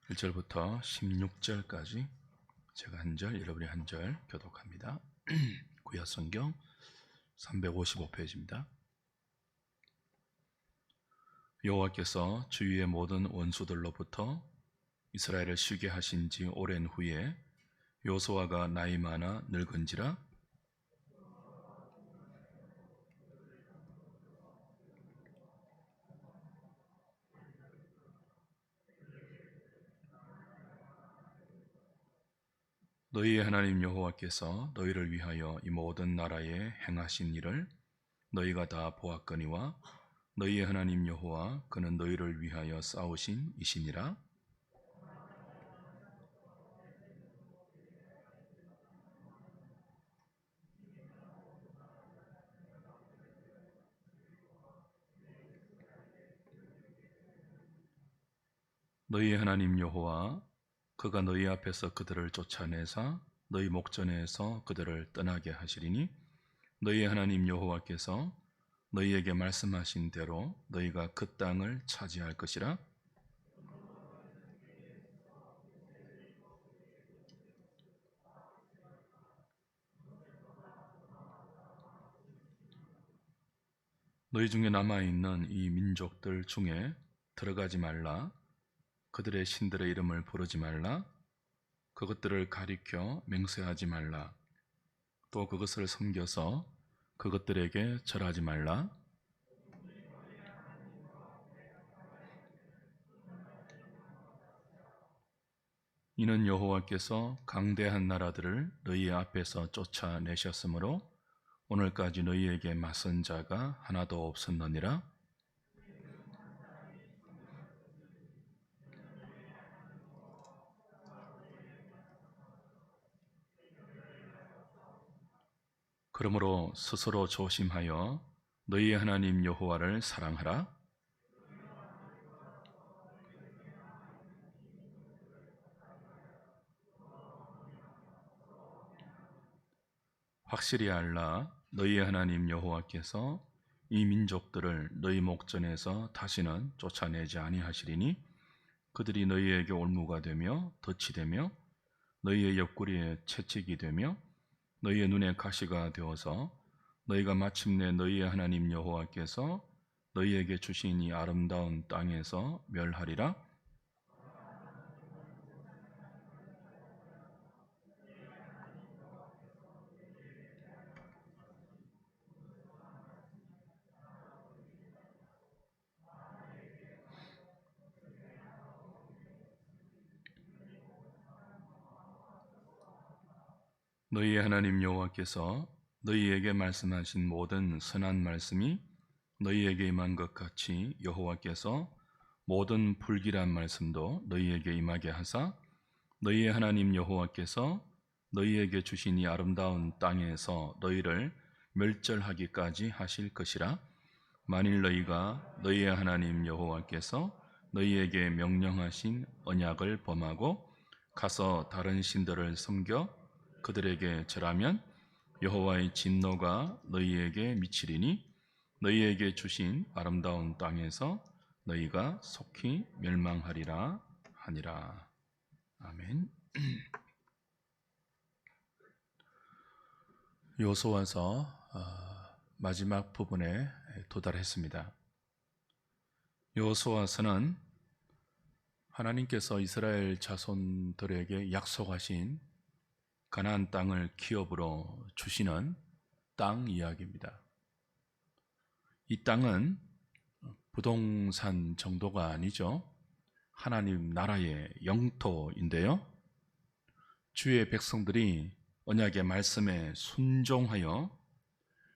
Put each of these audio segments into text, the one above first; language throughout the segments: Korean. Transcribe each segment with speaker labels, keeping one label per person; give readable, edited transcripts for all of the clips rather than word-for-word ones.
Speaker 1: 1절부터 16절까지 제가 한 절, 여러분이 한 절 교독합니다. 구약성경 355페이지입니다. 여호와께서 주위의 모든 원수들로부터 이스라엘을 쉬게 하신 지 오랜 후에 여호수아가 나이 많아 늙은지라 너희의 하나님 여호와께서 너희를 위하여 이 모든 나라에 행하신 일을 너희가 다 보았거니와 너희의 하나님 여호와 그는 너희를 위하여 싸우신 이시니라. 너희의 하나님 여호와 그가 너희 앞에서 그들을 쫓아내사 너희 목전에서 그들을 떠나게 하시리니 너희의 하나님 여호와께서 너희에게 말씀하신 대로 너희가 그 땅을 차지할 것이라. 너희 중에 남아있는 이 민족들 중에 들어가지 말라. 그들의 신들의 이름을 부르지 말라. 그것들을 가리켜 맹세하지 말라. 또 그것을 섬겨서 그것들에게 절하지 말라. 이는 여호와께서 강대한 나라들을 너희 앞에서 쫓아내셨으므로 오늘까지 너희에게 맞선 자가 하나도 없었느니라. 그러므로 스스로 조심하여 너희의 하나님 여호와를 사랑하라. 확실히 알라. 너희의 하나님 여호와께서 이 민족들을 너희 목전에서 다시는 쫓아내지 아니하시리니 그들이 너희에게 올무가 되며 덫이 되며 너희의 옆구리에 채찍이 되며 너희의 눈에 가시가 되어서 너희가 마침내 너희의 하나님 여호와께서 너희에게 주신 이 아름다운 땅에서 멸하리라. 너희의 하나님 여호와께서 너희에게 말씀하신 모든 선한 말씀이 너희에게 임한 것 같이 여호와께서 모든 불길한 말씀도 너희에게 임하게 하사 너희의 하나님 여호와께서 너희에게 주신 이 아름다운 땅에서 너희를 멸절하기까지 하실 것이라. 만일 너희가 너희의 하나님 여호와께서 너희에게 명령하신 언약을 범하고 가서 다른 신들을 섬겨 그들에게 절하면 여호와의 진노가 너희에게 미치리니 너희에게 주신 아름다운 땅에서 너희가 속히 멸망하리라 하니라. 아멘. 여호수아서 마지막 부분에 도달했습니다. 여호수아서는 하나님께서 이스라엘 자손들에게 약속하신 가나안 땅을 기업으로 주시는 땅 이야기입니다. 이 땅은 부동산 정도가 아니죠. 하나님 나라의 영토인데요. 주의 백성들이 언약의 말씀에 순종하여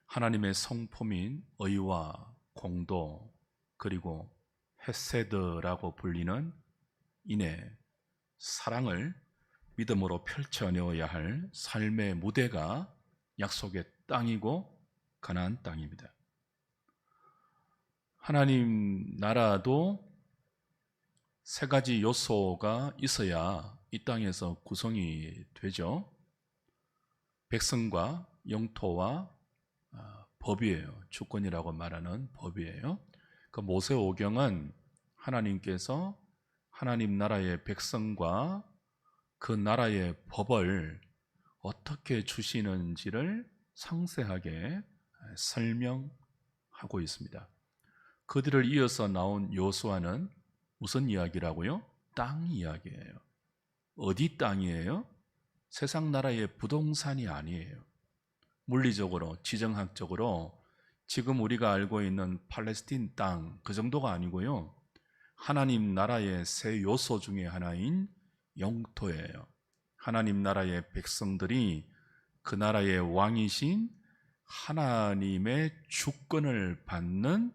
Speaker 1: 하나님의 성품인 의와 공도 그리고 헤세드라고 불리는 인애, 사랑을 믿음으로 펼쳐내어야 할 삶의 무대가 약속의 땅이고 가나안 땅입니다. 하나님 나라도 세 가지 요소가 있어야 이 땅에서 구성이 되죠. 백성과 영토와 법이에요. 주권이라고 말하는 법이에요. 그 모세오경은 하나님께서 하나님 나라의 백성과 그 나라의 법을 어떻게 주시는지를 상세하게 설명하고 있습니다. 그들을 이어서 나온 요수아는 무슨 이야기라고요? 땅 이야기예요. 어디 땅이에요? 세상 나라의 부동산이 아니에요. 물리적으로, 지정학적으로 지금 우리가 알고 있는 팔레스틴 땅 그 정도가 아니고요. 하나님 나라의 세 요소 중에 하나인 영토예요. 하나님 나라의 백성들이 그 나라의 왕이신 하나님의 주권을 받는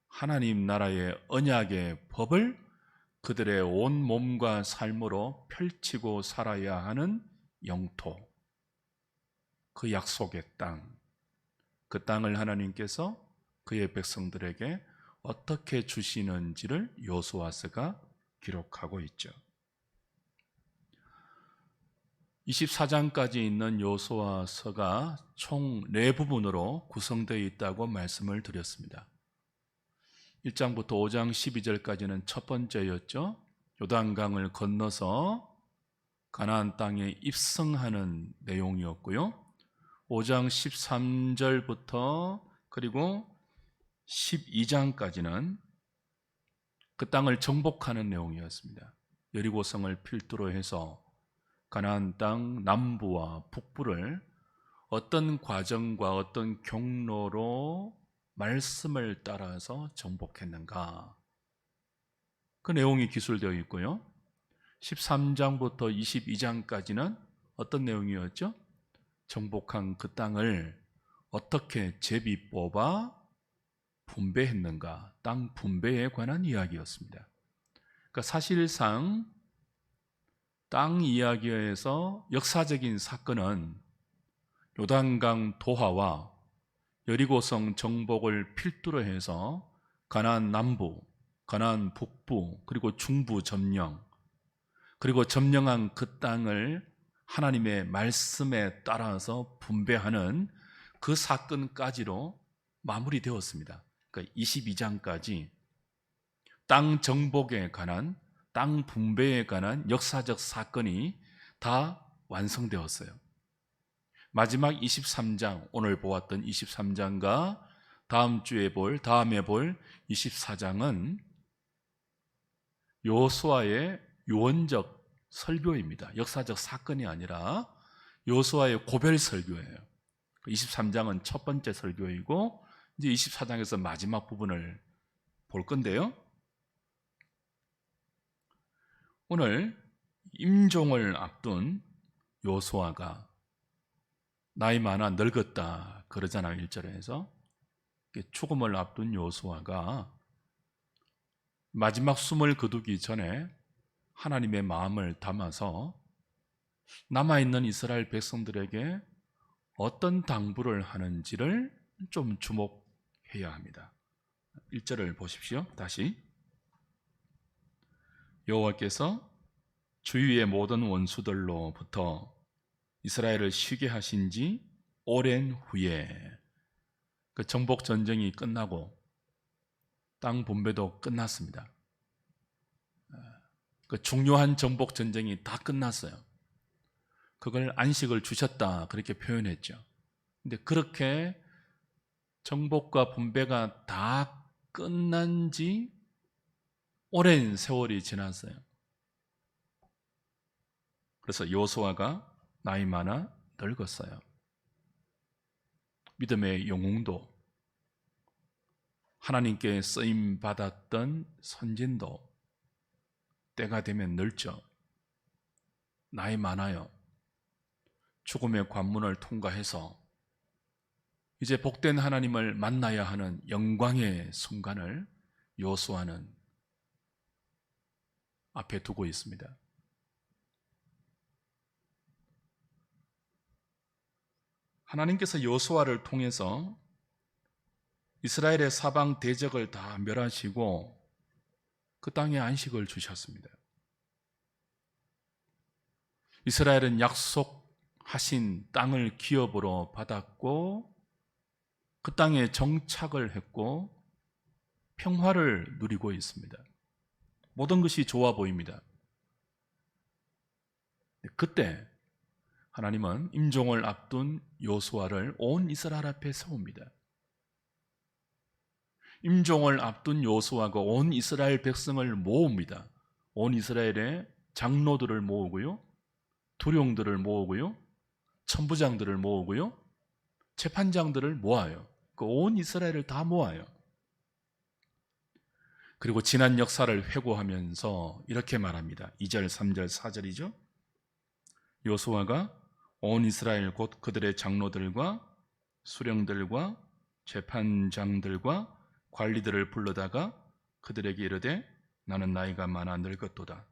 Speaker 1: 하나님 나라의 언약의 법을 그들의 온 몸과 삶으로 펼치고 살아야 하는 영토, 그 약속의 땅, 그 땅을 하나님께서 그의 백성들에게 어떻게 주시는지를 여호수아서가 기록하고 있죠. 24장까지 있는 여호수아서가 총 4부분으로 구성되어 있다고 말씀을 드렸습니다. 1장부터 5장 12절까지는 첫 번째였죠. 요단강을 건너서 가나안 땅에 입성하는 내용이었고요. 5장 13절부터 그리고 12장까지는 그 땅을 정복하는 내용이었습니다. 여리고성을 필두로 해서 가나안 땅 남부와 북부를 어떤 과정과 어떤 경로로 말씀을 따라서 정복했는가, 그 내용이 기술되어 있고요. 13장부터 22장까지는 어떤 내용이었죠? 정복한 그 땅을 어떻게 제비 뽑아 분배했는가, 땅 분배에 관한 이야기였습니다. 그러니까 사실상 땅 이야기에서 역사적인 사건은 요단강 도하와 여리고성 정복을 필두로 해서 가나안 남부, 가나안 북부, 그리고 중부 점령, 그리고 점령한 그 땅을 하나님의 말씀에 따라서 분배하는 그 사건까지로 마무리되었습니다. 그러니까 22장까지 땅 정복에 관한, 땅 분배에 관한 역사적 사건이 다 완성되었어요. 마지막 23장, 오늘 보았던 23장과 다음에 볼 24장은 여호수아의 유언적 설교입니다. 역사적 사건이 아니라 여호수아의 고별 설교예요. 23장은 첫 번째 설교이고 이제 24장에서 마지막 부분을 볼 건데요. 오늘 임종을 앞둔 여호수아가 나이 많아 늙었다 그러잖아요. 1절에서 죽음을 앞둔 여호수아가 마지막 숨을 거두기 전에 하나님의 마음을 담아서 남아있는 이스라엘 백성들에게 어떤 당부를 하는지를 좀 주목해야 합니다. 1절을 보십시오. 다시. 여호와께서 주위의 모든 원수들로부터 이스라엘을 쉬게 하신 지 오랜 후에, 그 정복 전쟁이 끝나고 땅 분배도 끝났습니다. 그 중요한 정복 전쟁이 다 끝났어요. 그걸 안식을 주셨다 그렇게 표현했죠. 근데 그렇게 정복과 분배가 다 끝난 지 오랜 세월이 지났어요. 그래서 여호수아가 나이 많아 늙었어요. 믿음의 영웅도, 하나님께 쓰임 받았던 선진도 때가 되면 늙죠. 나이 많아요. 죽음의 관문을 통과해서 이제 복된 하나님을 만나야 하는 영광의 순간을 여호수아는 앞에 두고 있습니다. 하나님께서 여호수아를 통해서 이스라엘의 사방 대적을 다 멸하시고 그 땅에 안식을 주셨습니다. 이스라엘은 약속하신 땅을 기업으로 받았고 그 땅에 정착을 했고 평화를 누리고 있습니다. 모든 것이 좋아 보입니다. 그때 하나님은 임종을 앞둔 여호수아를 온 이스라엘 앞에 세웁니다. 임종을 앞둔 여호수아가 온 이스라엘 백성을 모읍니다. 온 이스라엘의 장로들을 모으고요, 두룡들을 모으고요, 천부장들을 모으고요, 재판장들을 모아요. 그 온 이스라엘을 다 모아요. 그리고 지난 역사를 회고하면서 이렇게 말합니다. 2절, 3절, 4절이죠. 여호수아가 온 이스라엘 곧 그들의 장로들과 수령들과 재판장들과 관리들을 불러다가 그들에게 이르되 나는 나이가 많아 늙었도다.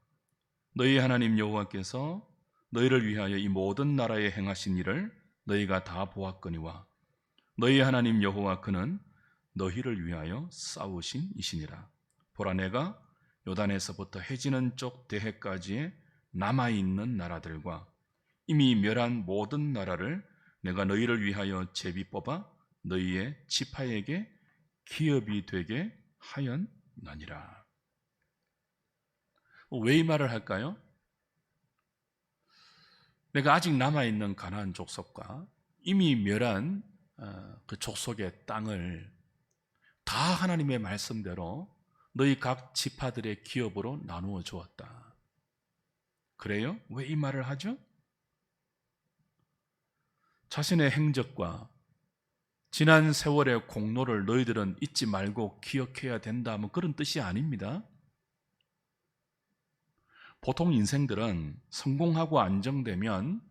Speaker 1: 너희 하나님 여호와께서 너희를 위하여 이 모든 나라에 행하신 일을 너희가 다 보았거니와 너희 하나님 여호와 그는 너희를 위하여 싸우신 이시니라. 보라 내가 요단에서부터 해지는 쪽 대해까지의 남아있는 나라들과 이미 멸한 모든 나라를 내가 너희를 위하여 제비 뽑아 너희의 지파에게 기업이 되게 하였나니라. 왜 이 말을 할까요? 내가 아직 남아있는 가나안 족속과 이미 멸한 그 족속의 땅을 다 하나님의 말씀대로 너희 각 지파들의 기업으로 나누어 주었다. 그래요? 왜 이 말을 하죠? 자신의 행적과 지난 세월의 공로를 너희들은 잊지 말고 기억해야 된다, 뭐 그런 뜻이 아닙니다. 보통 인생들은 성공하고 안정되면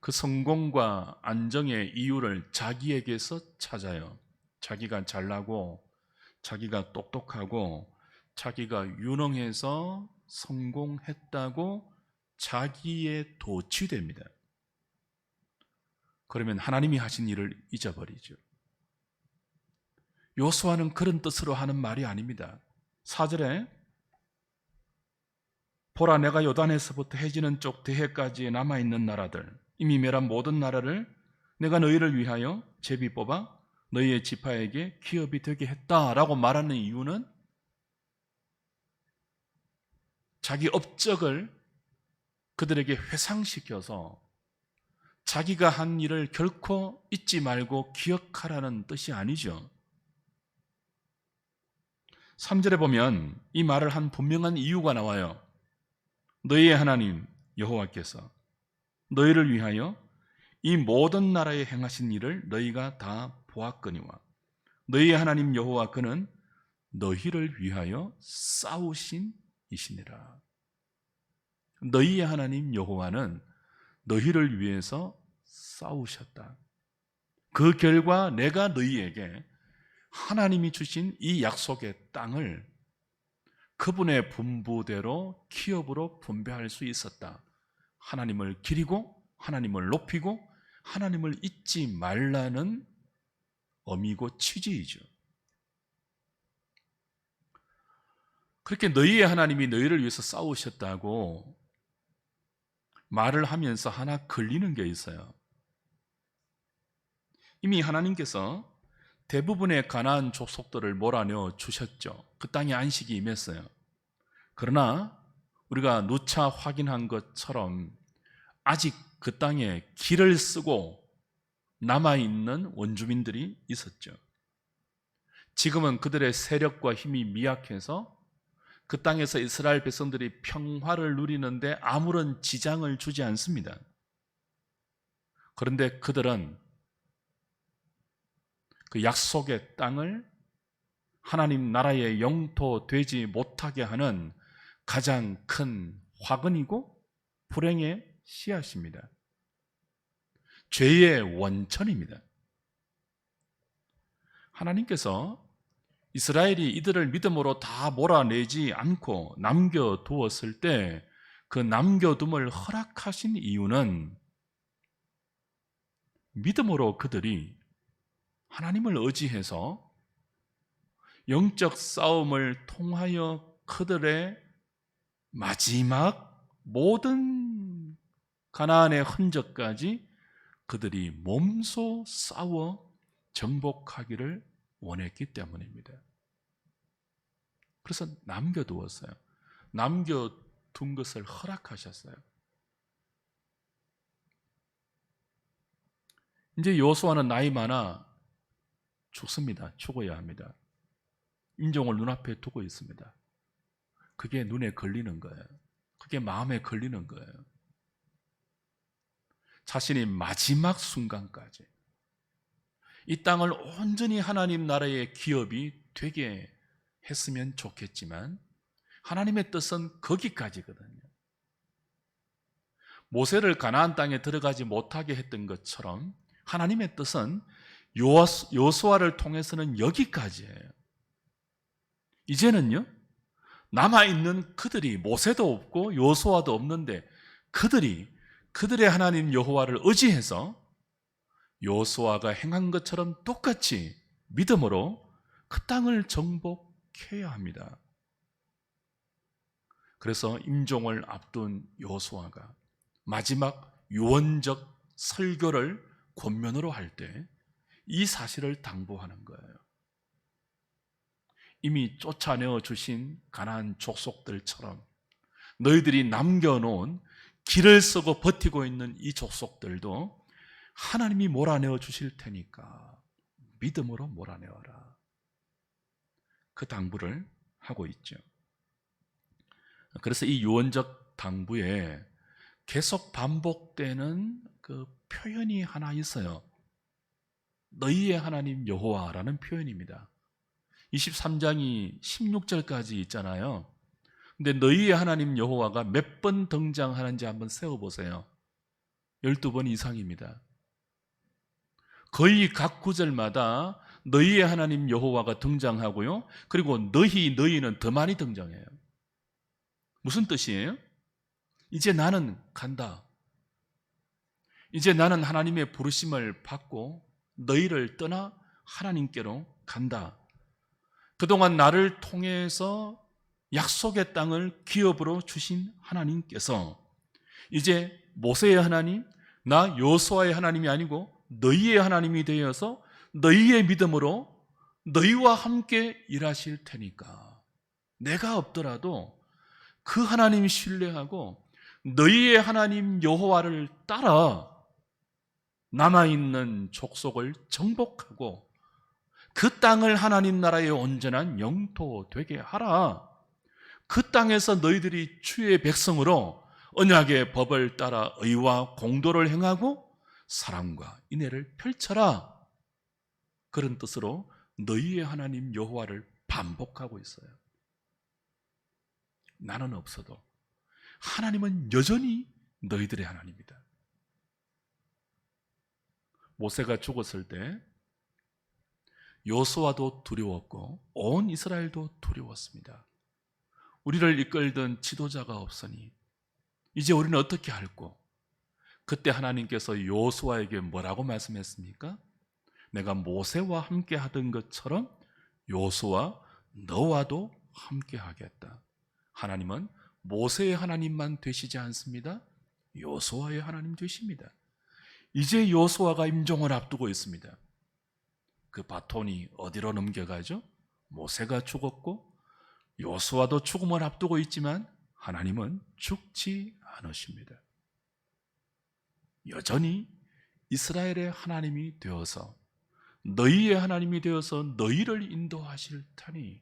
Speaker 1: 그 성공과 안정의 이유를 자기에게서 찾아요. 자기가 잘나고 자기가 똑똑하고 자기가 유능해서 성공했다고 자기에 도취됩니다. 그러면 하나님이 하신 일을 잊어버리죠. 여호수아는 그런 뜻으로 하는 말이 아닙니다. 4절에 보라 내가 요단에서부터 해지는 쪽 대해까지 남아있는 나라들 이미 멸한 모든 나라를 내가 너희를 위하여 제비 뽑아 너희의 지파에게 기업이 되게 했다라고 말하는 이유는 자기 업적을 그들에게 회상시켜서 자기가 한 일을 결코 잊지 말고 기억하라는 뜻이 아니죠. 3절에 보면 이 말을 한 분명한 이유가 나와요. 너희의 하나님 여호와께서 너희를 위하여 이 모든 나라에 행하신 일을 너희가 다 보았거니와 너희의 하나님 여호와 그는 너희를 위하여 싸우신 이시니라. 너희의 하나님 여호와는 너희를 위해서 싸우셨다. 그 결과 내가 너희에게 하나님이 주신 이 약속의 땅을 그분의 분부대로 기업으로 분배할 수 있었다. 하나님을 기리고 하나님을 높이고 하나님을 잊지 말라는 의미고 취지이죠. 그렇게 너희의 하나님이 너희를 위해서 싸우셨다고 말을 하면서 하나 걸리는 게 있어요. 이미 하나님께서 대부분의 가나안 족속들을 몰아내어 주셨죠. 그 땅에 안식이 임했어요. 그러나 우리가 누차 확인한 것처럼 아직 그 땅에 길을 쓰고 남아있는 원주민들이 있었죠. 지금은 그들의 세력과 힘이 미약해서 그 땅에서 이스라엘 백성들이 평화를 누리는데 아무런 지장을 주지 않습니다. 그런데 그들은 그 약속의 땅을 하나님 나라의 영토 되지 못하게 하는 가장 큰 화근이고 불행의 씨앗입니다. 죄의 원천입니다. 하나님께서 이스라엘이 이들을 믿음으로 다 몰아내지 않고 남겨두었을 때 그 남겨둠을 허락하신 이유는 믿음으로 그들이 하나님을 의지해서 영적 싸움을 통하여 그들의 마지막 모든 가나안의 흔적까지 그들이 몸소 싸워 정복하기를 원했기 때문입니다. 그래서 남겨두었어요. 남겨둔 것을 허락하셨어요. 이제 여호수아는 나이 많아 죽습니다. 죽어야 합니다. 임종을 눈앞에 두고 있습니다. 그게 눈에 걸리는 거예요. 그게 마음에 걸리는 거예요. 자신이 마지막 순간까지 이 땅을 온전히 하나님 나라의 기업이 되게 했으면 좋겠지만 하나님의 뜻은 거기까지거든요. 모세를 가나안 땅에 들어가지 못하게 했던 것처럼 하나님의 뜻은 여호수아를 통해서는 여기까지예요. 이제는요, 남아있는 그들이 모세도 없고 여호수아도 없는데 그들의 하나님 여호와를 의지해서 여호수아가 행한 것처럼 똑같이 믿음으로 그 땅을 정복해야 합니다. 그래서 임종을 앞둔 여호수아가 마지막 유언적 설교를 권면으로 할 때 이 사실을 당부하는 거예요. 이미 쫓아내어 주신 가나안 족속들처럼 너희들이 남겨놓은 길을 쓰고 버티고 있는 이 족속들도 하나님이 몰아내어 주실 테니까 믿음으로 몰아내어라. 그 당부를 하고 있죠. 그래서 이 유언적 당부에 계속 반복되는 그 표현이 하나 있어요. 너희의 하나님 여호와라는 표현입니다. 23장이 16절까지 있잖아요. 근데 너희의 하나님 여호와가 몇 번 등장하는지 한번 세어보세요. 12번 이상입니다. 거의 각 구절마다 너희의 하나님 여호와가 등장하고요. 그리고 너희는 더 많이 등장해요. 무슨 뜻이에요? 이제 나는 간다. 이제 나는 하나님의 부르심을 받고 너희를 떠나 하나님께로 간다. 그동안 나를 통해서 약속의 땅을 기업으로 주신 하나님께서 이제 모세의 하나님, 나 여호수아의 하나님이 아니고 너희의 하나님이 되어서 너희의 믿음으로 너희와 함께 일하실 테니까 내가 없더라도 그 하나님 신뢰하고 너희의 하나님 여호와를 따라 남아있는 족속을 정복하고 그 땅을 하나님 나라의 온전한 영토 되게 하라. 그 땅에서 너희들이 주의 백성으로 언약의 법을 따라 의와 공도를 행하고 사랑과 인애를 펼쳐라. 그런 뜻으로 너희의 하나님 여호와를 반복하고 있어요. 나는 없어도 하나님은 여전히 너희들의 하나님이다. 모세가 죽었을 때 여호수아도 두려웠고 온 이스라엘도 두려웠습니다. 우리를 이끌던 지도자가 없으니 이제 우리는 어떻게 할꼬? 그때 하나님께서 여호수아에게 뭐라고 말씀했습니까? 내가 모세와 함께 하던 것처럼 여호수아 너와도 함께 하겠다. 하나님은 모세의 하나님만 되시지 않습니다. 여호수아의 하나님 되십니다. 이제 여호수아가 임종을 앞두고 있습니다. 그 바톤이 어디로 넘겨가죠? 모세가 죽었고 여호수아도 죽음을 앞두고 있지만 하나님은 죽지 않으십니다. 여전히 이스라엘의 하나님이 되어서 너희의 하나님이 되어서 너희를 인도하실 테니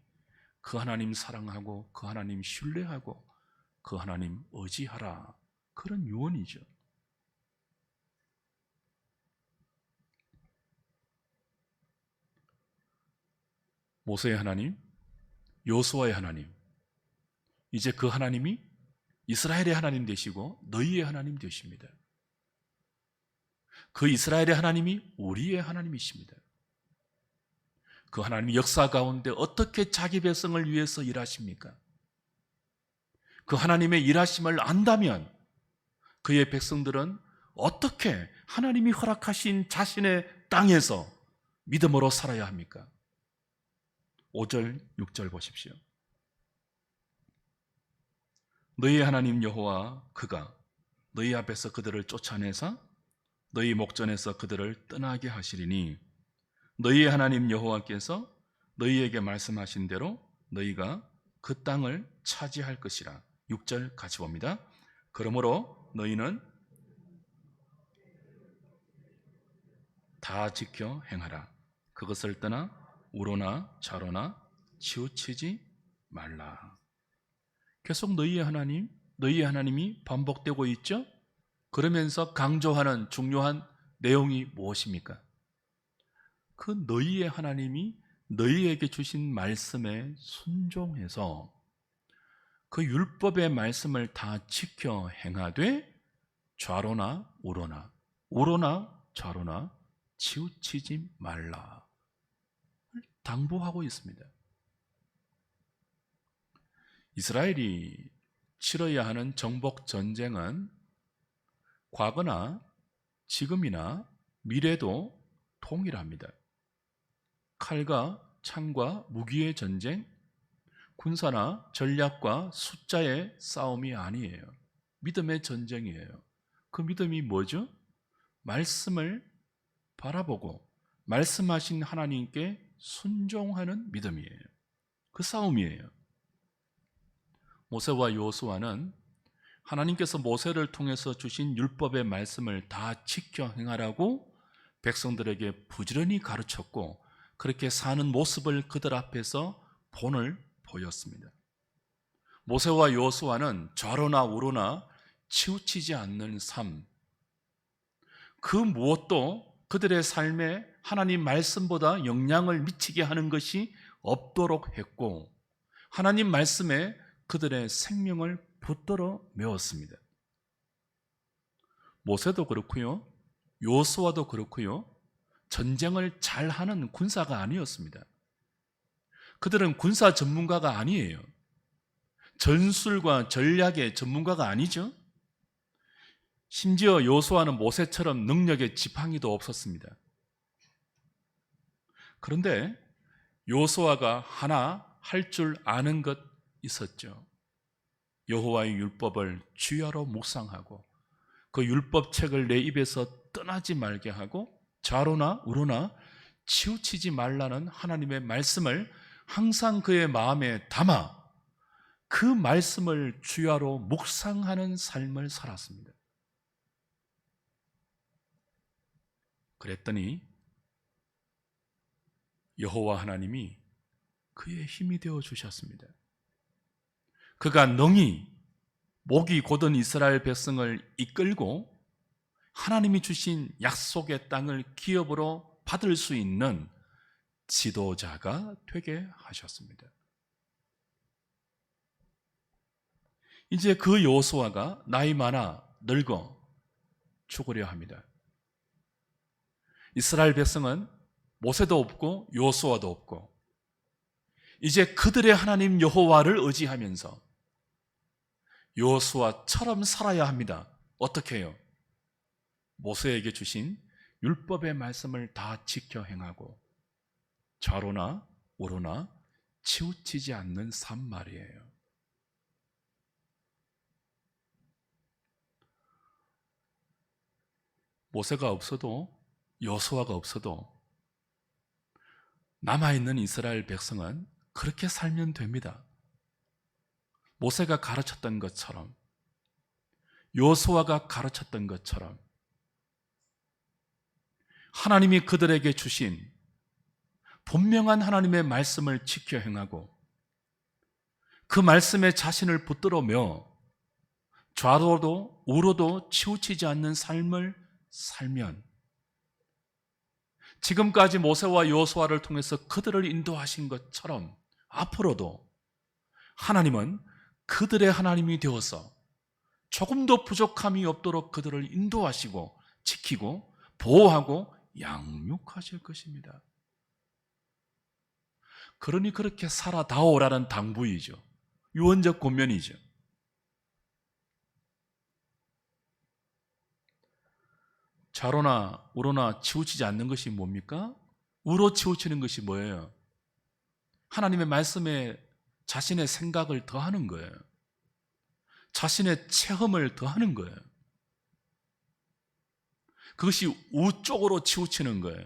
Speaker 1: 그 하나님 사랑하고 그 하나님 신뢰하고 그 하나님 의지하라. 그런 유언이죠. 모세의 하나님, 여호수아의 하나님, 이제 그 하나님이 이스라엘의 하나님 되시고 너희의 하나님 되십니다. 그 이스라엘의 하나님이 우리의 하나님이십니다. 그 하나님이 역사 가운데 어떻게 자기 백성을 위해서 일하십니까? 그 하나님의 일하심을 안다면 그의 백성들은 어떻게 하나님이 허락하신 자신의 땅에서 믿음으로 살아야 합니까? 5절, 6절 보십시오. 너희 하나님 여호와 그가 너희 앞에서 그들을 쫓아내서 너희 목전에서 그들을 떠나게 하시리니 너희의 하나님 여호와께서 너희에게 말씀하신 대로 너희가 그 땅을 차지할 것이라. 6절 같이 봅니다. 그러므로 너희는 다 지켜 행하라. 그것을 떠나 우로나 좌로나 치우치지 말라. 계속 너희의 하나님이 반복되고 있죠? 그러면서 강조하는 중요한 내용이 무엇입니까? 그 너희의 하나님이 너희에게 주신 말씀에 순종해서 그 율법의 말씀을 다 지켜 행하되 좌로나 우로나 좌로나 치우치지 말라 당부하고 있습니다. 이스라엘이 치러야 하는 정복 전쟁은 과거나 지금이나 미래도 동일합니다. 칼과 창과 무기의 전쟁, 군사나 전략과 숫자의 싸움이 아니에요. 믿음의 전쟁이에요. 그 믿음이 뭐죠? 말씀을 바라보고 말씀하신 하나님께 순종하는 믿음이에요. 그 싸움이에요. 모세와 여호수아는 하나님께서 모세를 통해서 주신 율법의 말씀을 다 지켜 행하라고 백성들에게 부지런히 가르쳤고 그렇게 사는 모습을 그들 앞에서 본을 보였습니다. 모세와 여호수아는 좌로나 우로나 치우치지 않는 삶, 그 무엇도 그들의 삶에 하나님 말씀보다 영향을 미치게 하는 것이 없도록 했고 하나님 말씀에 그들의 생명을 붙들어 메웠습니다. 모세도 그렇고요, 여호수아도 그렇고요, 전쟁을 잘하는 군사가 아니었습니다. 그들은 군사 전문가가 아니에요. 전술과 전략의 전문가가 아니죠. 심지어 여호수아는 모세처럼 능력의 지팡이도 없었습니다. 그런데 여호수아가 하나 할 줄 아는 것 있었죠. 여호와의 율법을 주야로 묵상하고 그 율법책을 내 입에서 떠나지 말게 하고 좌로나 우로나 치우치지 말라는 하나님의 말씀을 항상 그의 마음에 담아 그 말씀을 주야로 묵상하는 삶을 살았습니다. 그랬더니 여호와 하나님이 그의 힘이 되어 주셨습니다. 그가 능히 목이 곧은 이스라엘 백성을 이끌고 하나님이 주신 약속의 땅을 기업으로 받을 수 있는 지도자가 되게 하셨습니다. 이제 그 여호수아가 나이 많아 늙어 죽으려 합니다. 이스라엘 백성은 모세도 없고 여호수아도 없고 이제 그들의 하나님 여호와를 의지하면서 여호수아처럼 살아야 합니다. 어떻게 해요? 모세에게 주신 율법의 말씀을 다 지켜 행하고 좌로나 우로나 치우치지 않는 삶 말이에요. 모세가 없어도 여호수아가 없어도 남아있는 이스라엘 백성은 그렇게 살면 됩니다. 모세가 가르쳤던 것처럼 여호수아가 가르쳤던 것처럼 하나님이 그들에게 주신 분명한 하나님의 말씀을 지켜 행하고 그 말씀에 자신을 붙들어며 좌로도 우로도 치우치지 않는 삶을 살면 지금까지 모세와 여호수아를 통해서 그들을 인도하신 것처럼 앞으로도 하나님은 그들의 하나님이 되어서 조금도 부족함이 없도록 그들을 인도하시고 지키고 보호하고 양육하실 것입니다. 그러니 그렇게 살아다오라는 당부이죠. 유언적 권면이죠. 좌로나 우로나 치우치지 않는 것이 뭡니까? 우로 치우치는 것이 뭐예요? 하나님의 말씀에 자신의 생각을 더하는 거예요. 자신의 체험을 더하는 거예요. 그것이 우 쪽으로 치우치는 거예요.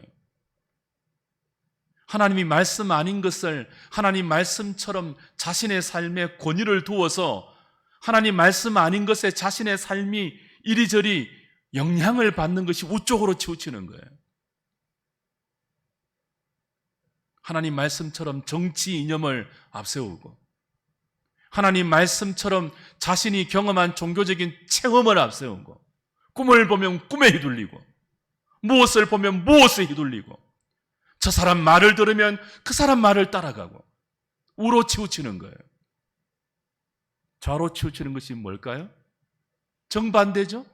Speaker 1: 하나님이 말씀 아닌 것을 하나님 말씀처럼 자신의 삶에 권위를 두어서 하나님 말씀 아닌 것에 자신의 삶이 이리저리 영향을 받는 것이 우쪽으로 치우치는 거예요. 하나님 말씀처럼 정치 이념을 앞세우고 하나님 말씀처럼 자신이 경험한 종교적인 체험을 앞세우고 꿈을 보면 꿈에 휘둘리고 무엇을 보면 무엇에 휘둘리고 저 사람 말을 들으면 그 사람 말을 따라가고 우로 치우치는 거예요. 좌로 치우치는 것이 뭘까요? 정반대죠.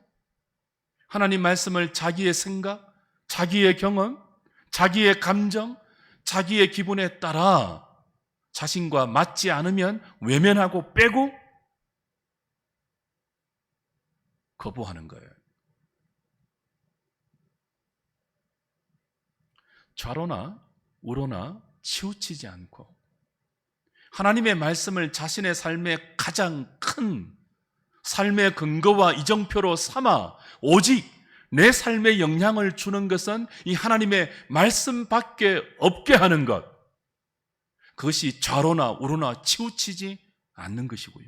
Speaker 1: 하나님 말씀을 자기의 생각, 자기의 경험, 자기의 감정, 자기의 기분에 따라 자신과 맞지 않으면 외면하고 빼고 거부하는 거예요. 좌로나 우로나 치우치지 않고 하나님의 말씀을 자신의 삶의 가장 큰 삶의 근거와 이정표로 삼아 오직 내 삶에 영향을 주는 것은 이 하나님의 말씀밖에 없게 하는 것, 그것이 좌로나 우로나 치우치지 않는 것이고요.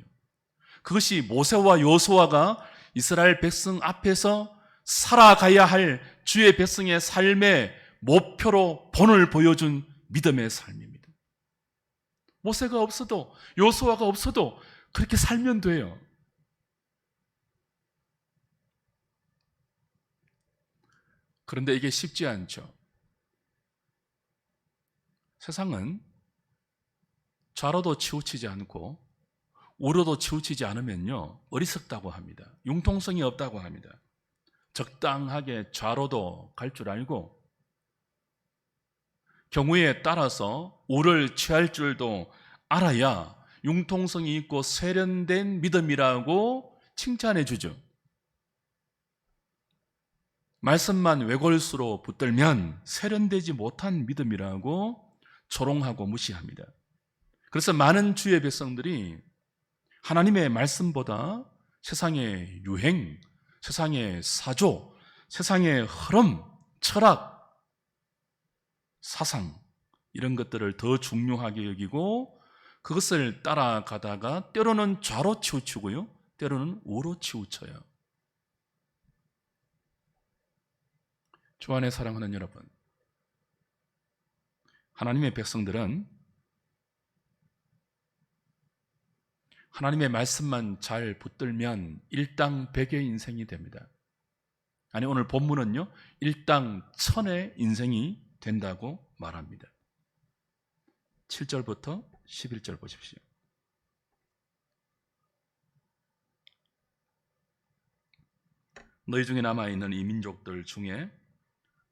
Speaker 1: 그것이 모세와 여호수아가 이스라엘 백성 앞에서 살아가야 할 주의 백성의 삶의 목표로 본을 보여준 믿음의 삶입니다. 모세가 없어도 여호수아가 없어도 그렇게 살면 돼요. 그런데 이게 쉽지 않죠. 세상은 좌로도 치우치지 않고 우로도 치우치지 않으면요 어리석다고 합니다. 융통성이 없다고 합니다. 적당하게 좌로도 갈 줄 알고 경우에 따라서 우를 취할 줄도 알아야 융통성이 있고 세련된 믿음이라고 칭찬해 주죠. 말씀만 외골수로 붙들면 세련되지 못한 믿음이라고 조롱하고 무시합니다. 그래서 많은 주의 백성들이 하나님의 말씀보다 세상의 유행, 세상의 사조, 세상의 흐름, 철학, 사상 이런 것들을 더 중요하게 여기고 그것을 따라가다가 때로는 좌로 치우치고요, 때로는 우로 치우쳐요. 주 안에 사랑하는 여러분, 하나님의 백성들은 하나님의 말씀만 잘 붙들면 일당백의 인생이 됩니다. 아니, 오늘 본문은요 일당천의 인생이 된다고 말합니다. 7절부터 11절 보십시오. 너희 중에 남아있는 이 민족들 중에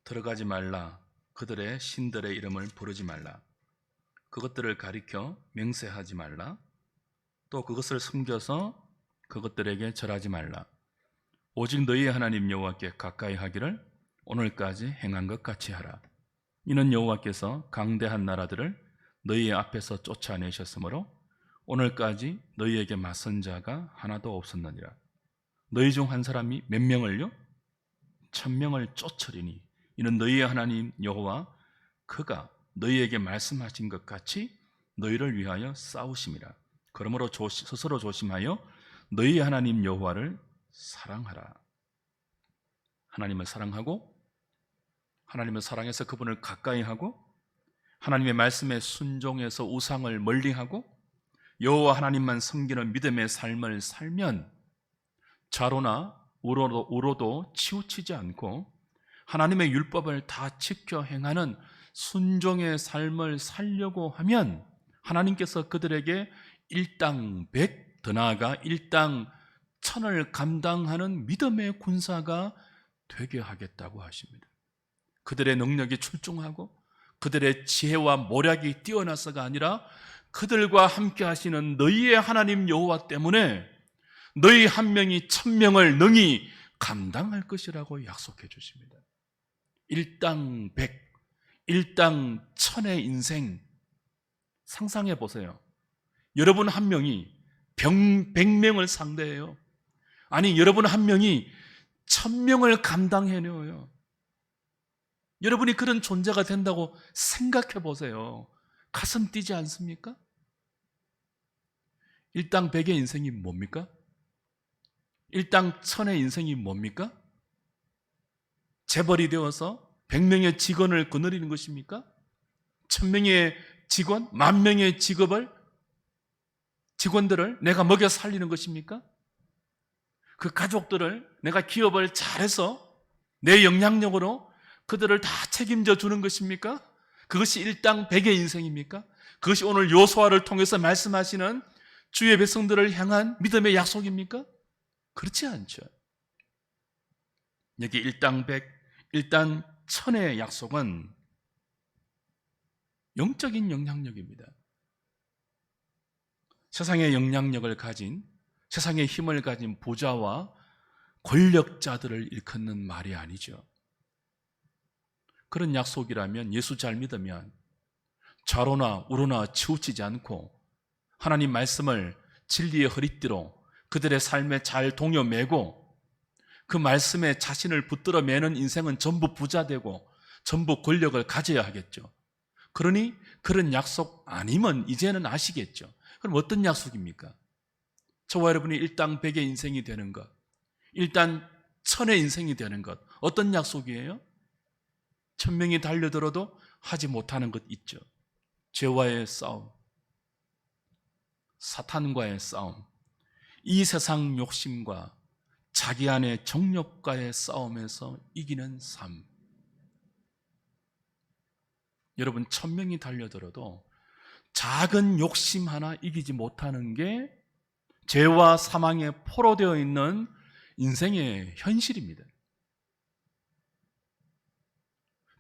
Speaker 1: 들어가지 말라, 그들의 신들의 이름을 부르지 말라, 그것들을 가리켜 맹세하지 말라, 또 그것을 숨겨서 그것들에게 절하지 말라. 오직 너희의 하나님 여호와께 가까이 하기를 오늘까지 행한 것 같이 하라. 이는 여호와께서 강대한 나라들을 너희의 앞에서 쫓아내셨으므로 오늘까지 너희에게 맞선 자가 하나도 없었느니라. 너희 중 한 사람이 몇 명을요? 1000명을 쫓으리니 이는 너희의 하나님 여호와 그가 너희에게 말씀하신 것 같이 너희를 위하여 싸우심이라. 그러므로 스스로 조심하여 너희의 하나님 여호와를 사랑하라. 하나님을 사랑하고 하나님을 사랑해서 그분을 가까이 하고 하나님의 말씀에 순종해서 우상을 멀리하고 여호와 하나님만 섬기는 믿음의 삶을 살면 좌로나 우로도 치우치지 않고 하나님의 율법을 다 지켜 행하는 순종의 삶을 살려고 하면 하나님께서 그들에게 일당백, 더 나아가 일당천을 감당하는 믿음의 군사가 되게 하겠다고 하십니다. 그들의 능력이 출중하고 그들의 지혜와 모략이 뛰어나서가 아니라 그들과 함께 하시는 너희의 하나님 여호와 때문에 너희 한 명이 1000명을 능히 감당할 것이라고 약속해 주십니다. 일당백, 일당천의 인생 상상해 보세요. 여러분 한 명이 100명을 상대해요. 아니, 여러분 한 명이 1000명을 감당해내어요. 여러분이 그런 존재가 된다고 생각해 보세요. 가슴 뛰지 않습니까? 일당백의 인생이 뭡니까? 일당천의 인생이 뭡니까? 재벌이 되어서 100명의 직원을 거느리는 것입니까? 1000명의 직원, 10,000명의 직원들을 내가 먹여 살리는 것입니까? 그 가족들을 내가 기업을 잘해서 내 영향력으로 그들을 다 책임져 주는 것입니까? 그것이 일당백의 인생입니까? 그것이 오늘 여호수아를 통해서 말씀하시는 주의 백성들을 향한 믿음의 약속입니까? 그렇지 않죠. 여기 일당백, 일당천의 약속은 영적인 영향력입니다. 세상의 영향력을 가진, 세상의 힘을 가진 부자와 권력자들을 일컫는 말이 아니죠. 그런 약속이라면, 예수 잘 믿으면 좌로나 우로나 치우치지 않고 하나님 말씀을 진리의 허리띠로 그들의 삶에 잘 동여매고 그 말씀에 자신을 붙들어 매는 인생은 전부 부자 되고 전부 권력을 가져야 하겠죠. 그러니 그런 약속 아니면 이제는 아시겠죠. 그럼 어떤 약속입니까? 저와 여러분이 일당백의 인생이 되는 것, 일당천의 인생이 되는 것, 어떤 약속이에요? 1000명이 달려들어도 하지 못하는 것 있죠. 죄와의 싸움, 사탄과의 싸움, 이 세상 욕심과 자기 안의 정욕과의 싸움에서 이기는 삶. 여러분, 1000명이 달려들어도 작은 욕심 하나 이기지 못하는 게 죄와 사망에 포로되어 있는 인생의 현실입니다.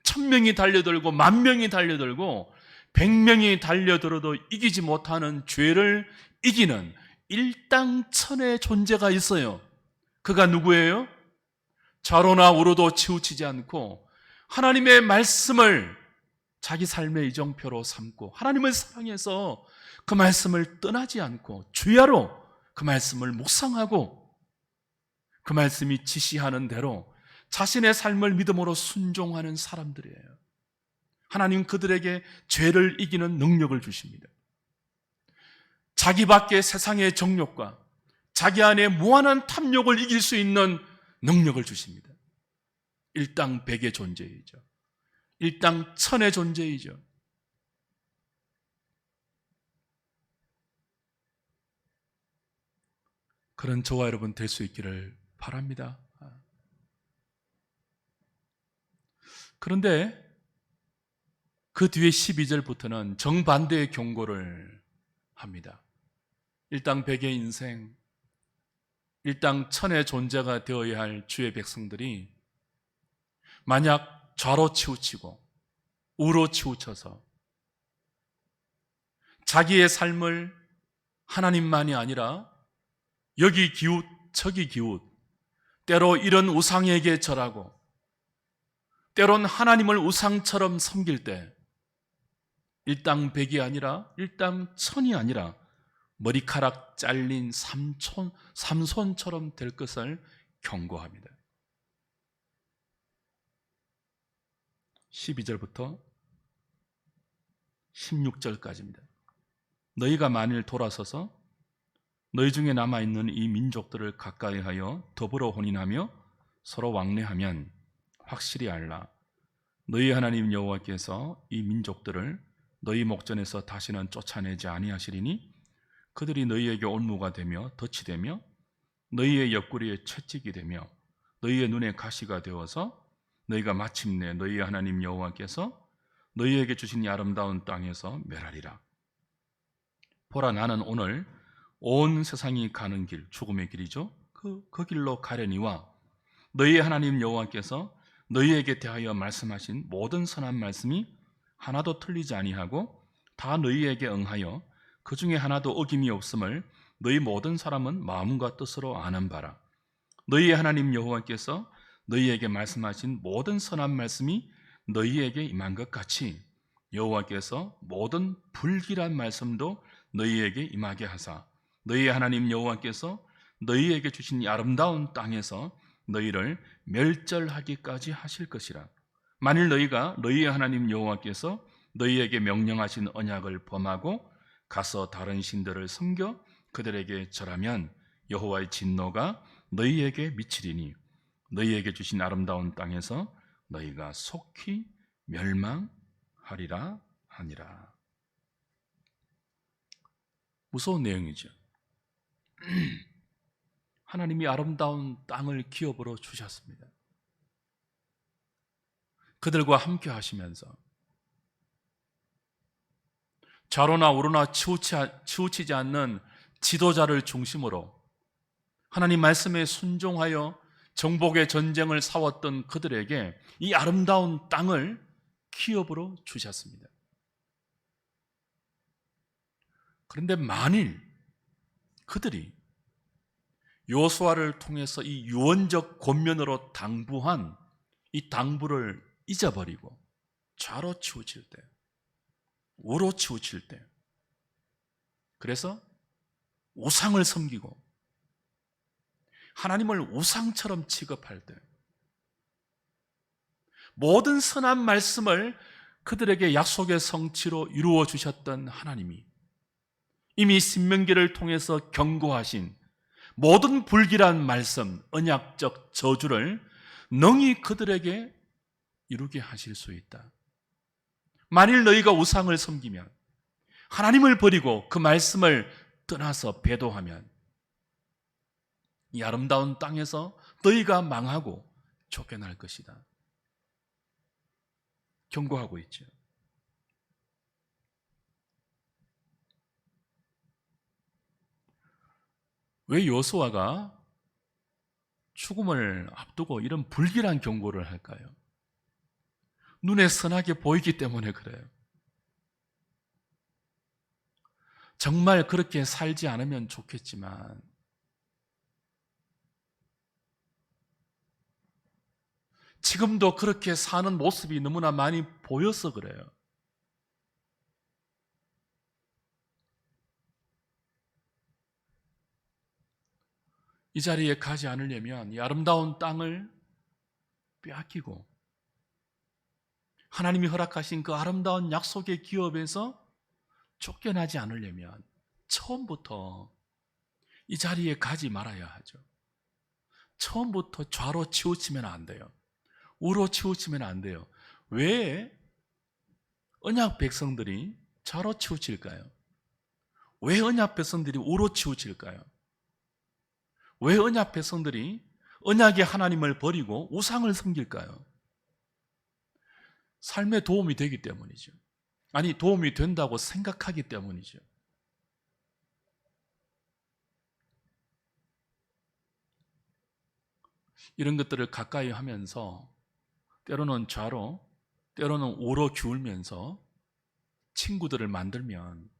Speaker 1: 1000명이 달려들고 10,000명이 달려들고 100명이 달려들어도 이기지 못하는 죄를 이기는 일당천의 존재가 있어요. 그가 누구예요? 좌로나 우로도 치우치지 않고 하나님의 말씀을 자기 삶의 이정표로 삼고 하나님을 사랑해서 그 말씀을 떠나지 않고 주야로 그 말씀을 묵상하고 그 말씀이 지시하는 대로 자신의 삶을 믿음으로 순종하는 사람들이에요. 하나님 그들에게 죄를 이기는 능력을 주십니다. 자기 밖의 세상의 정욕과 자기 안에 무한한 탐욕을 이길 수 있는 능력을 주십니다. 일당백의 존재이죠. 일당천의 존재이죠. 그런 저와 여러분 될 수 있기를 바랍니다. 그런데 그 뒤에 12절부터는 정반대의 경고를 합니다. 일당백의 인생, 일당천의 존재가 되어야 할 주의 백성들이 만약 좌로 치우치고 우로 치우쳐서 자기의 삶을 하나님만이 아니라 여기 기웃 저기 기웃, 때로 이런 우상에게 절하고 때론 하나님을 우상처럼 섬길 때 일당백이 아니라 일당천이 아니라 머리카락 잘린 삼손처럼 될 것을 경고합니다. 12절부터 16절까지입니다. 너희가 만일 돌아서서 너희 중에 남아있는 이 민족들을 가까이하여 더불어 혼인하며 서로 왕래하면 확실히 알라. 너희 하나님 여호와께서 이 민족들을 너희 목전에서 다시는 쫓아내지 아니하시리니 그들이 너희에게 올무가 되며 덫이 되며 너희의 옆구리에 채찍이 되며 너희의 눈에 가시가 되어서 너희가 마침내 너희 하나님 여호와께서 너희에게 주신 이 아름다운 땅에서 멸하리라. 보라, 나는 오늘 온 세상이 가는 길, 죽음의 길이죠. 그 길로 가려니와 너희 하나님 여호와께서 너희에게 대하여 말씀하신 모든 선한 말씀이 하나도 틀리지 아니하고 다 너희에게 응하여 그 중에 하나도 어김이 없음을 너희 모든 사람은 마음과 뜻으로 아는 바라. 너희의 하나님 여호와께서 너희에게 말씀하신 모든 선한 말씀이 너희에게 임한 것 같이 여호와께서 모든 불길한 말씀도 너희에게 임하게 하사 너희의 하나님 여호와께서 너희에게 주신 이 아름다운 땅에서 너희를 멸절하기까지 하실 것이라. 만일 너희가 너희의 하나님 여호와께서 너희에게 명령하신 언약을 범하고 가서 다른 신들을 섬겨 그들에게 절하면 여호와의 진노가 너희에게 미치리니 너희에게 주신 아름다운 땅에서 너희가 속히 멸망하리라 하니라. 무서운 내용이죠. 하나님이 아름다운 땅을 기업으로 주셨습니다. 그들과 함께 하시면서 좌로나 우로나 치우치지 않는 지도자를 중심으로 하나님 말씀에 순종하여 정복의 전쟁을 싸웠던 그들에게 이 아름다운 땅을 기업으로 주셨습니다. 그런데 만일 그들이 여호수아를 통해서 이 유언적 권면으로 당부한 이 당부를 잊어버리고 좌로 치우칠 때, 우로 치우칠 때, 그래서 우상을 섬기고 하나님을 우상처럼 취급할 때, 모든 선한 말씀을 그들에게 약속의 성취로 이루어 주셨던 하나님이 이미 신명기를 통해서 경고하신 모든 불길한 말씀, 언약적 저주를 능히 그들에게 이루게 하실 수 있다. 만일 너희가 우상을 섬기면, 하나님을 버리고 그 말씀을 떠나서 배도하면 이 아름다운 땅에서 너희가 망하고 쫓겨날 것이다. 경고하고 있죠. 왜 여호수아가 죽음을 앞두고 이런 불길한 경고를 할까요? 눈에 선하게 보이기 때문에 그래요. 정말 그렇게 살지 않으면 좋겠지만 지금도 그렇게 사는 모습이 너무나 많이 보여서 그래요. 이 자리에 가지 않으려면 이 아름다운 땅을 빼앗기고 하나님이 허락하신 그 아름다운 약속의 기업에서 쫓겨나지 않으려면 처음부터 이 자리에 가지 말아야 하죠. 처음부터 좌로 치우치면 안 돼요. 우로 치우치면 안 돼요. 왜 언약 백성들이 좌로 치우칠까요? 왜 언약 백성들이 우로 치우칠까요? 왜 언약 백성들이 언약의 하나님을 버리고 우상을 섬길까요? 삶에 도움이 되기 때문이죠. 아니, 도움이 된다고 생각하기 때문이죠. 이런 것들을 가까이 하면서 때로는 좌로, 때로는 우로 기울면서 친구들을 만들면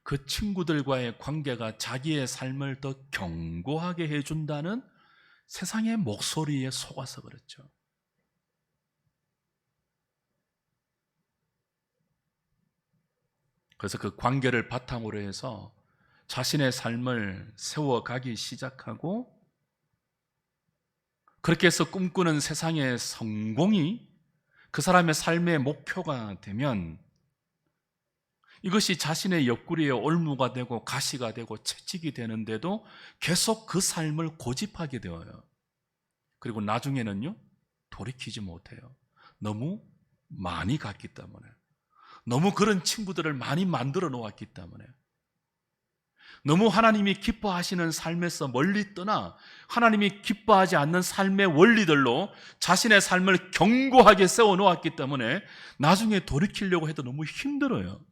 Speaker 1: 그 친구들과의 관계가 자기의 삶을 더 견고하게 해준다는 세상의 목소리에 속아서 그렇죠. 그래서 그 관계를 바탕으로 해서 자신의 삶을 세워가기 시작하고 그렇게 해서 꿈꾸는 세상의 성공이 그 사람의 삶의 목표가 되면 이것이 자신의 옆구리에 올무가 되고 가시가 되고 채찍이 되는데도 계속 그 삶을 고집하게 되어요. 그리고 나중에는요, 돌이키지 못해요. 너무 많이 갔기 때문에, 너무 그런 친구들을 많이 만들어 놓았기 때문에, 너무 하나님이 기뻐하시는 삶에서 멀리 떠나 하나님이 기뻐하지 않는 삶의 원리들로 자신의 삶을 견고하게 세워 놓았기 때문에 나중에 돌이키려고 해도 너무 힘들어요.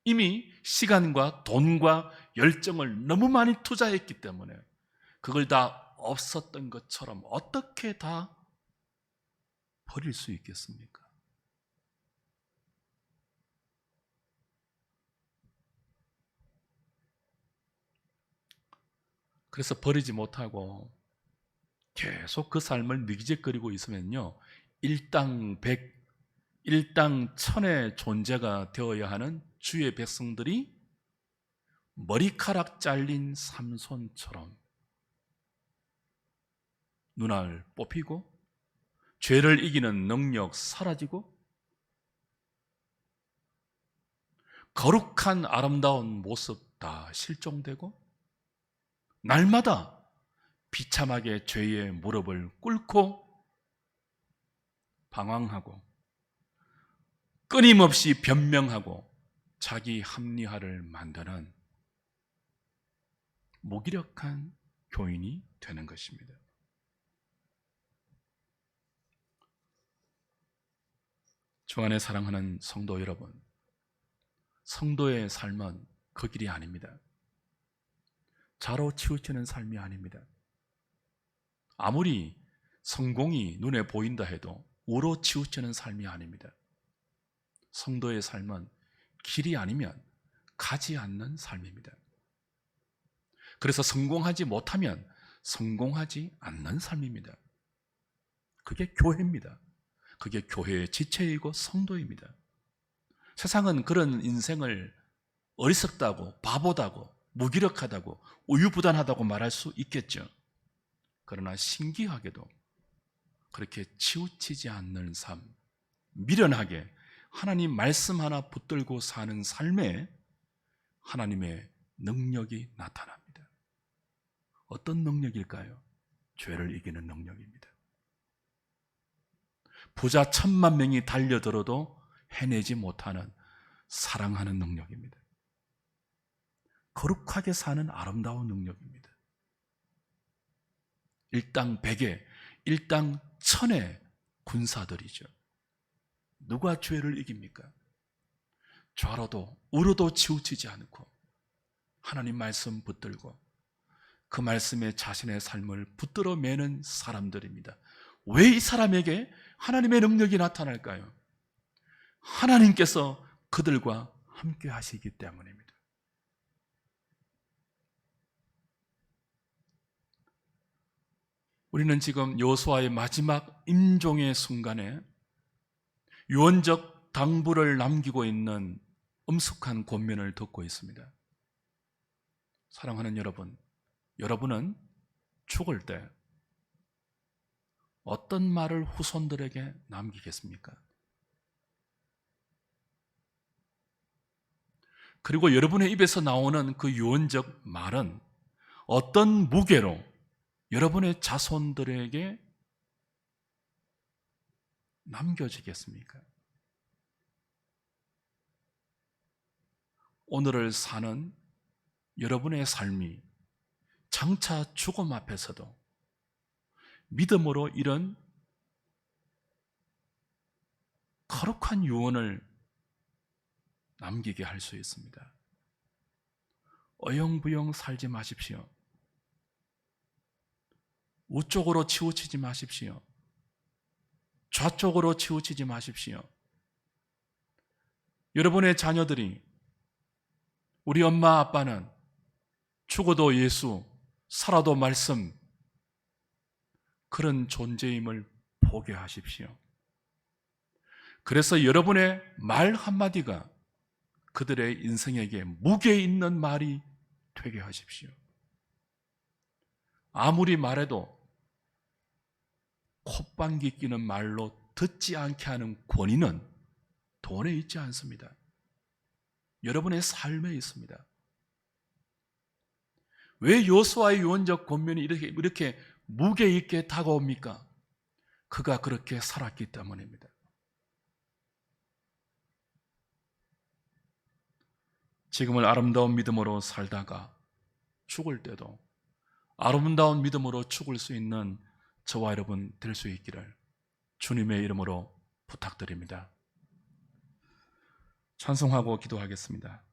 Speaker 1: 이미 시간과 돈과 열정을 너무 많이 투자했기 때문에 그걸 다 없었던 것처럼 어떻게 다 버릴 수 있겠습니까? 그래서 버리지 못하고 계속 그 삶을 미기적거리고 있으면요, 일당 백, 일당 천의 존재가 되어야 하는 주의 백성들이 머리카락 잘린 삼손처럼 눈알 뽑히고 죄를 이기는 능력 사라지고 거룩한 아름다운 모습 다 실종되고 날마다 비참하게 죄의 무릎을 꿇고 방황하고 끊임없이 변명하고 자기 합리화를 만드는 무기력한 교인이 되는 것입니다. 주 안에 사랑하는 성도 여러분, 성도의 삶은 그 길이 아닙니다. 자로 치우치는 삶이 아닙니다. 아무리 성공이 눈에 보인다 해도 우로 치우치는 삶이 아닙니다. 성도의 삶은 길이 아니면 가지 않는 삶입니다. 그래서 성공하지 못하면 성공하지 않는 삶입니다. 그게 교회입니다. 그게 교회의 지체이고 성도입니다. 세상은 그런 인생을 어리석다고, 바보다고, 무기력하다고, 우유부단하다고 말할 수 있겠죠. 그러나 신기하게도 그렇게 치우치지 않는 삶, 미련하게 하나님 말씀 하나 붙들고 사는 삶에 하나님의 능력이 나타납니다. 어떤 능력일까요? 죄를 이기는 능력입니다. 부자 1,000만 명이 달려들어도 해내지 못하는 사랑하는 능력입니다. 거룩하게 사는 아름다운 능력입니다. 일당 100의, 일당 1000의 군사들이죠. 누가 죄를 이깁니까? 좌로도 우로도 치우치지 않고 하나님 말씀 붙들고 그 말씀에 자신의 삶을 붙들어 매는 사람들입니다. 왜 이 사람에게 하나님의 능력이 나타날까요? 하나님께서 그들과 함께 하시기 때문입니다. 우리는 지금 여호수아의 마지막 임종의 순간에 유언적 당부를 남기고 있는 엄숙한 권면을 듣고 있습니다. 사랑하는 여러분, 여러분은 죽을 때 어떤 말을 후손들에게 남기겠습니까? 그리고 여러분의 입에서 나오는 그 유언적 말은 어떤 무게로 여러분의 자손들에게 남겨지겠습니까? 오늘을 사는 여러분의 삶이 장차 죽음 앞에서도 믿음으로 이런 거룩한 유언을 남기게 할 수 있습니다. 어영부영 살지 마십시오. 우쪽으로 치우치지 마십시오. 좌쪽으로 치우치지 마십시오. 여러분의 자녀들이 우리 엄마 아빠는 죽어도 예수, 살아도 말씀, 그런 존재임을 보게 하십시오. 그래서 여러분의 말 한마디가 그들의 인생에게 무게 있는 말이 되게 하십시오. 아무리 말해도 콧방귀 끼는 말로 듣지 않게 하는 권위는 돈에 있지 않습니다. 여러분의 삶에 있습니다. 왜 여호수아의 유언적 권면이 이렇게 무게 있게 다가옵니까? 그가 그렇게 살았기 때문입니다. 지금을 아름다운 믿음으로 살다가 죽을 때도 아름다운 믿음으로 죽을 수 있는 저와 여러분 될 수 있기를 주님의 이름으로 부탁드립니다. 찬송하고 기도하겠습니다.